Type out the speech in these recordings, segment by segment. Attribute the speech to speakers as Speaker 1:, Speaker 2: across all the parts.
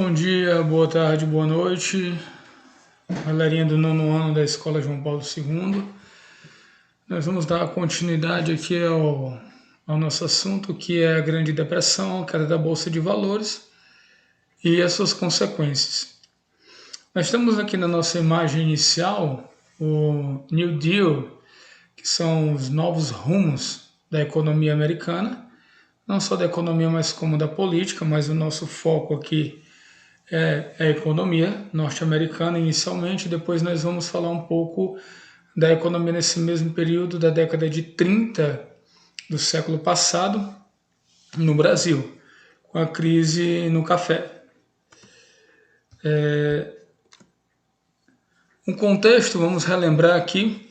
Speaker 1: Bom dia, boa tarde, boa noite, galerinha do nono ano da Escola João Paulo II. Nós vamos dar continuidade aqui ao nosso assunto, que é a Grande Depressão, a queda da Bolsa de Valores e as suas consequências. Nós temos aqui na nossa imagem inicial o New Deal, que são os novos rumos da economia americana, não só da economia, mas como da política, mas o nosso foco aqui é a economia norte-americana inicialmente, depois nós vamos falar um pouco da economia nesse mesmo período da década de 30 do século passado no Brasil, com a crise no café. Um contexto, vamos relembrar aqui,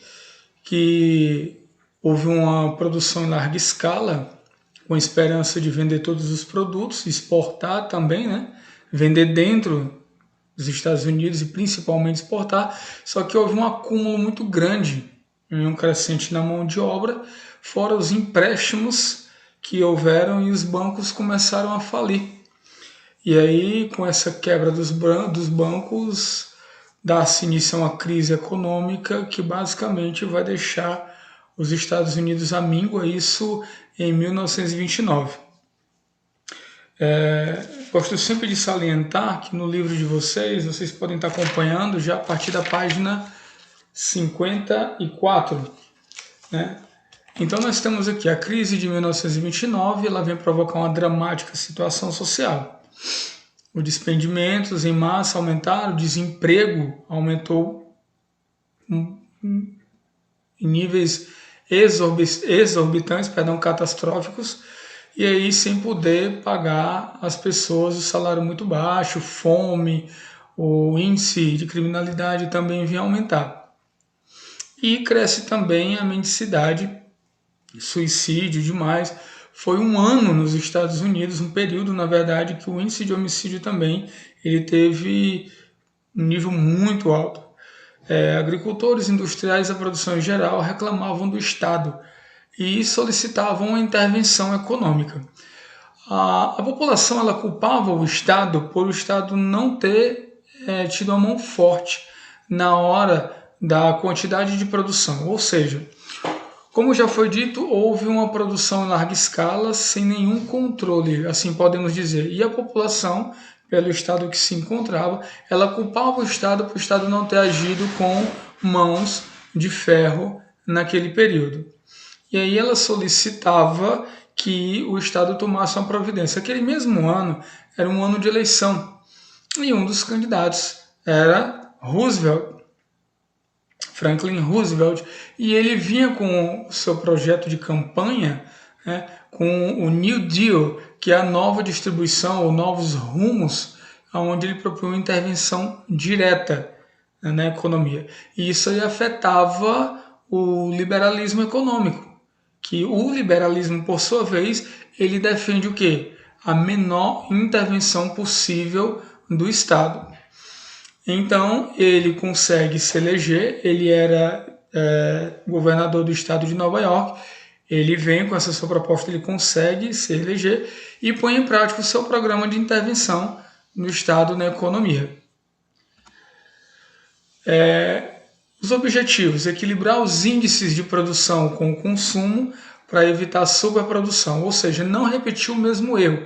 Speaker 1: que houve uma produção em larga escala, com esperança de vender todos os produtos, exportar também, né? Vender dentro dos Estados Unidos e principalmente exportar, só que houve um acúmulo muito grande em um crescente na mão de obra, fora os empréstimos que houveram e os bancos começaram a falir. E aí, com essa quebra dos bancos, dá-se início a uma crise econômica que basicamente vai deixar os Estados Unidos à míngua, isso em 1929. Gosto sempre de salientar que no livro de vocês podem estar acompanhando já a partir da página 54, né? Então nós temos aqui a crise de 1929, ela vem provocar uma dramática situação social. Os despendimentos em massa aumentaram, o desemprego aumentou em níveis exorbitantes, catastróficos, e aí sem poder pagar as pessoas o salário muito baixo, fome, o índice de criminalidade também vinha aumentar. E cresce também a mendicidade, suicídio demais. Foi um ano nos Estados Unidos, um período, na verdade, que o índice de homicídio também ele teve um nível muito alto. Agricultores, industriais, a produção em geral reclamavam do Estado e solicitavam uma intervenção econômica. A população ela culpava o Estado por o Estado não ter tido a mão forte na hora da quantidade de produção, ou seja, como já foi dito, houve uma produção em larga escala sem nenhum controle, assim podemos dizer, e a população, pelo estado que se encontrava, ela culpava o Estado por o Estado não ter agido com mãos de ferro naquele período. E aí ela solicitava que o Estado tomasse uma providência. Aquele mesmo ano era um ano de eleição e um dos candidatos era Franklin Roosevelt, e ele vinha com o seu projeto de campanha, né, com o New Deal, que é a nova distribuição ou novos rumos, onde ele propõe uma intervenção direta, né, na economia. E isso aí afetava o liberalismo econômico, que o liberalismo, por sua vez, ele defende o quê? A menor intervenção possível do Estado. Então, ele consegue se eleger, ele era governador do estado de Nova York, ele vem com essa sua proposta, ele consegue se eleger e põe em prática o seu programa de intervenção no estado na economia. Os objetivos: equilibrar os índices de produção com o consumo para evitar a superprodução, ou seja, não repetir o mesmo erro,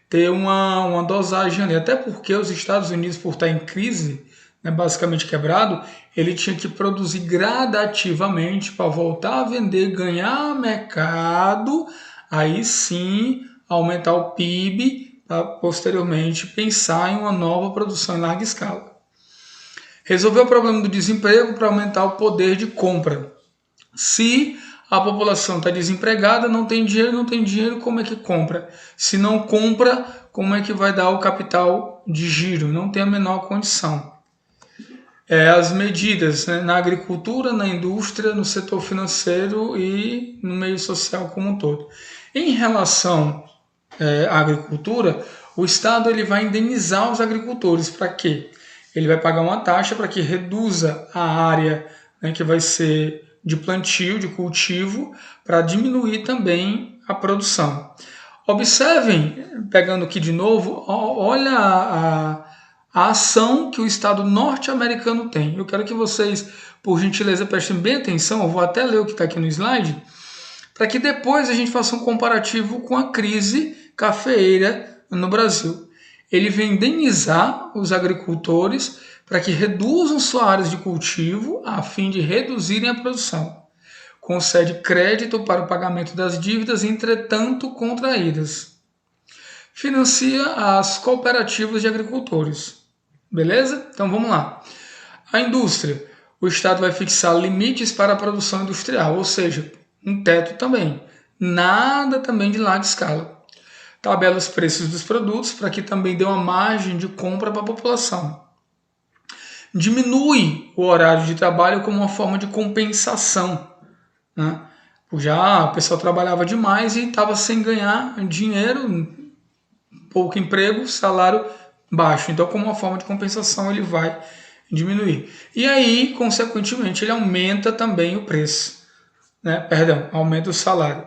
Speaker 1: ter uma dosagem ali, até porque os Estados Unidos, por estar em crise, né, basicamente quebrado, ele tinha que produzir gradativamente para voltar a vender, ganhar mercado, aí sim aumentar o PIB, para posteriormente pensar em uma nova produção em larga escala. Resolver o problema do desemprego para aumentar o poder de compra. Se a população está desempregada, não tem dinheiro, como é que compra? Se não compra, como é que vai dar o capital de giro? Não tem a menor condição. As medidas, né, na agricultura, na indústria, no setor financeiro e no meio social como um todo. Em relação à agricultura, o Estado ele vai indenizar os agricultores. Para quê? Ele vai pagar uma taxa para que reduza a área, né, que vai ser de plantio, de cultivo, para diminuir também a produção. Observem, pegando aqui de novo, olha a ação que o Estado norte-americano tem. Eu quero que vocês, por gentileza, prestem bem atenção, eu vou até ler o que está aqui no slide, para que depois a gente faça um comparativo com a crise cafeeira no Brasil. Ele vem indenizar os agricultores para que reduzam suas áreas de cultivo a fim de reduzirem a produção. Concede crédito para o pagamento das dívidas, entretanto contraídas. Financia as cooperativas de agricultores. Beleza? Então vamos lá. A indústria. O Estado vai fixar limites para a produção industrial, ou seja, um teto também. Nada também de larga escala. Tabela os preços dos produtos para que também dê uma margem de compra para a população. Diminui o horário de trabalho como uma forma de compensação, né? Já o pessoal trabalhava demais e estava sem ganhar dinheiro, pouco emprego, salário baixo. Então, como uma forma de compensação, ele vai diminuir. E aí, consequentemente, ele aumenta também o preço, né? Aumenta o salário.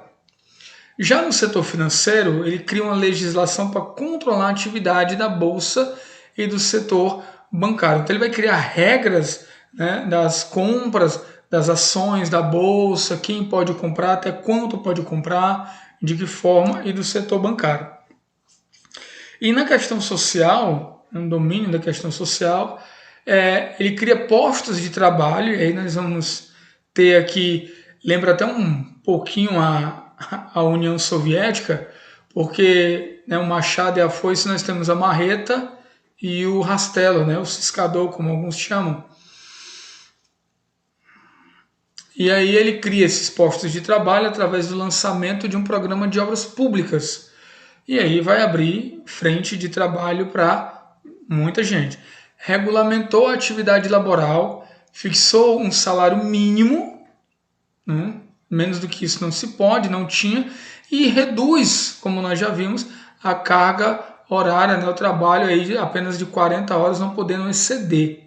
Speaker 1: Já no setor financeiro, ele cria uma legislação para controlar a atividade da bolsa e do setor bancário. Então, ele vai criar regras, né, das compras das ações da bolsa, quem pode comprar, até quanto pode comprar, de que forma, e do setor bancário. E na questão social, no domínio da questão social, ele cria postos de trabalho, e aí nós vamos ter aqui, lembra até um pouquinho a União Soviética, porque, né, o machado e a foice nós temos a marreta e o rastelo, né, o ciscador, como alguns chamam. E aí ele cria esses postos de trabalho através do lançamento de um programa de obras públicas. E aí vai abrir frente de trabalho para muita gente. Regulamentou a atividade laboral, fixou um salário mínimo, né? Menos do que isso não se pode, não tinha, e reduz, como nós já vimos, a carga horária, né? O trabalho aí apenas de 40 horas, não podendo exceder.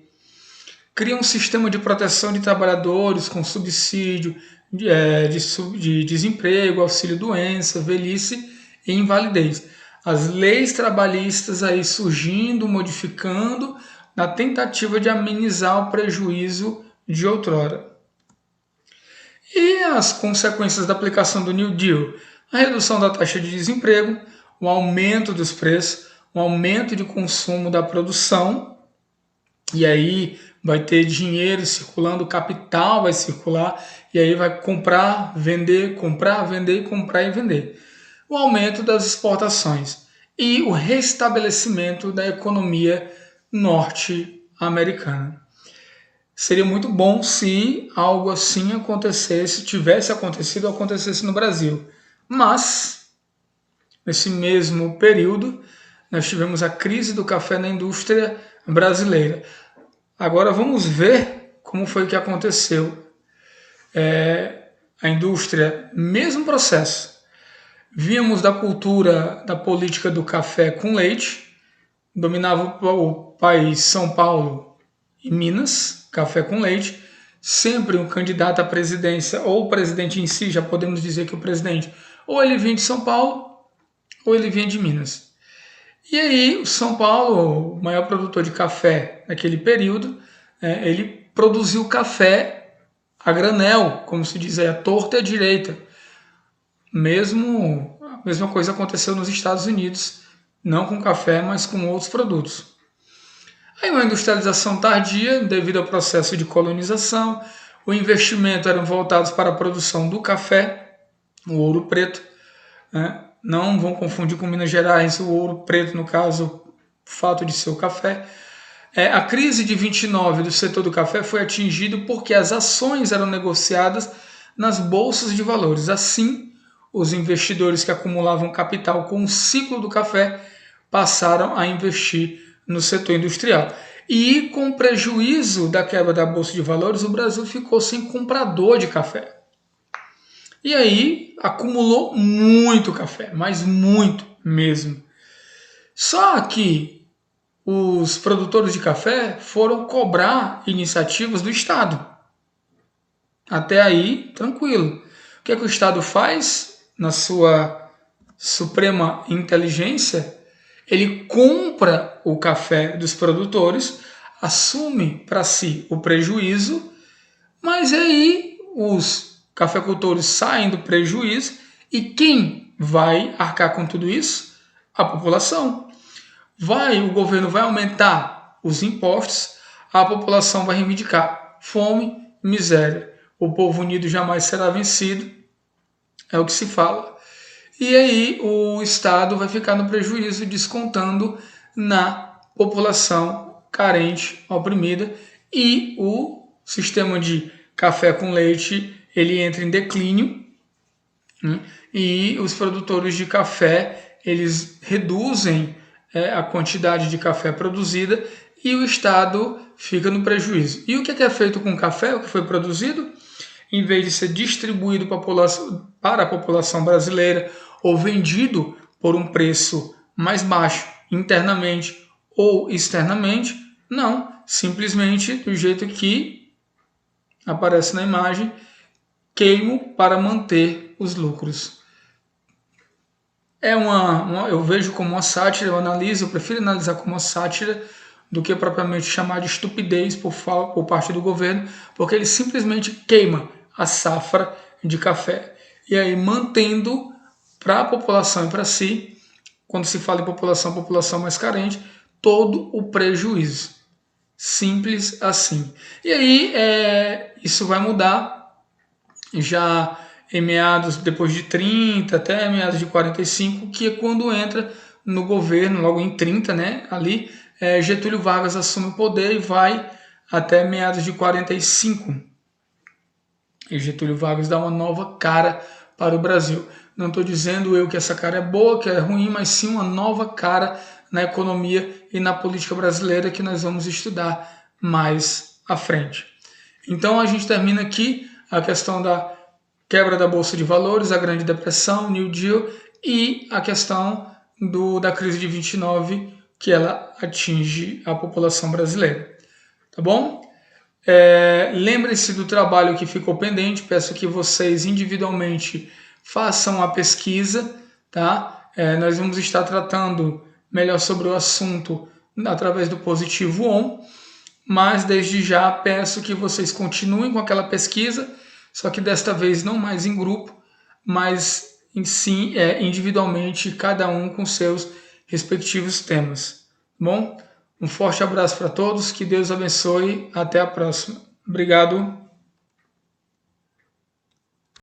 Speaker 1: Cria um sistema de proteção de trabalhadores com subsídio de desemprego, auxílio-doença, velhice e invalidez. As leis trabalhistas aí surgindo, modificando, na tentativa de amenizar o prejuízo de outrora. E as consequências da aplicação do New Deal? A redução da taxa de desemprego, o aumento dos preços, o aumento de consumo da produção, e aí vai ter dinheiro circulando, capital vai circular, e aí vai comprar, vender, comprar, vender, comprar e vender. O aumento das exportações e o restabelecimento da economia norte-americana. Seria muito bom se algo assim acontecesse, tivesse acontecido ou acontecesse no Brasil. Mas, nesse mesmo período, nós tivemos a crise do café na indústria brasileira. Agora vamos ver como foi que aconteceu. A indústria, mesmo processo. Víamos da cultura, da política do café com leite, dominava o país São Paulo e Minas, café com leite, sempre um candidato à presidência, ou o presidente em si, já podemos dizer que o presidente, ou ele vinha de São Paulo, ou ele vinha de Minas. E aí, o São Paulo, o maior produtor de café naquele período, ele produziu café a granel, como se diz aí, a torta e a direita. A mesma coisa aconteceu nos Estados Unidos, não com café, mas com outros produtos. Aí uma industrialização tardia, devido ao processo de colonização, o investimento eram voltados para a produção do café, o ouro preto, né? Não vão confundir com Minas Gerais, o ouro preto, no caso, o fato de ser o café. A crise de 29 do setor do café foi atingida porque as ações eram negociadas nas bolsas de valores. Assim, os investidores que acumulavam capital com o ciclo do café passaram a investir no setor industrial. E com o prejuízo da quebra da bolsa de valores, o Brasil ficou sem comprador de café. E aí acumulou muito café, mas muito mesmo. Só que os produtores de café foram cobrar iniciativas do Estado. Até aí, tranquilo. O que é que o Estado faz na sua suprema inteligência? Ele compra o café dos produtores, assume para si o prejuízo, mas aí os cafeicultores saem do prejuízo e quem vai arcar com tudo isso? A população. O governo vai aumentar os impostos, a população vai reivindicar fome, miséria. O povo unido jamais será vencido, é o que se fala. E aí o Estado vai ficar no prejuízo, descontando na população carente, oprimida, e o sistema de café com leite ele entra em declínio, né? E os produtores de café eles reduzem a quantidade de café produzida e o Estado fica no prejuízo. E o que é feito com o café, o que foi produzido? Em vez de ser distribuído para a população brasileira ou vendido por um preço mais baixo internamente ou externamente, não, simplesmente do jeito que aparece na imagem, queimo para manter os lucros. Eu vejo como uma sátira, eu prefiro analisar como uma sátira do que propriamente chamar de estupidez por parte do governo, porque ele simplesmente queima a safra de café. E aí mantendo para a população e para si, quando se fala em população mais carente, todo o prejuízo. Simples assim. E aí isso vai mudar já em meados, depois de 30 até meados de 45, que é quando entra no governo, logo em 30, né, ali, Getúlio Vargas assume o poder e vai até meados de 45. E Getúlio Vargas dá uma nova cara para o Brasil. Não estou dizendo eu que essa cara é boa, que é ruim, mas sim uma nova cara na economia e na política brasileira que nós vamos estudar mais à frente. Então a gente termina aqui a questão da quebra da Bolsa de Valores, a Grande Depressão, New Deal e a questão da crise de 29, que ela atinge a população brasileira. Tá bom? Lembre-se do trabalho que ficou pendente, peço que vocês individualmente façam a pesquisa, tá? Nós vamos estar tratando melhor sobre o assunto através do Positivo On, mas desde já peço que vocês continuem com aquela pesquisa, só que desta vez não mais em grupo, mas individualmente, cada um com seus respectivos temas. Bom? Um forte abraço para todos, que Deus abençoe, até a próxima. Obrigado.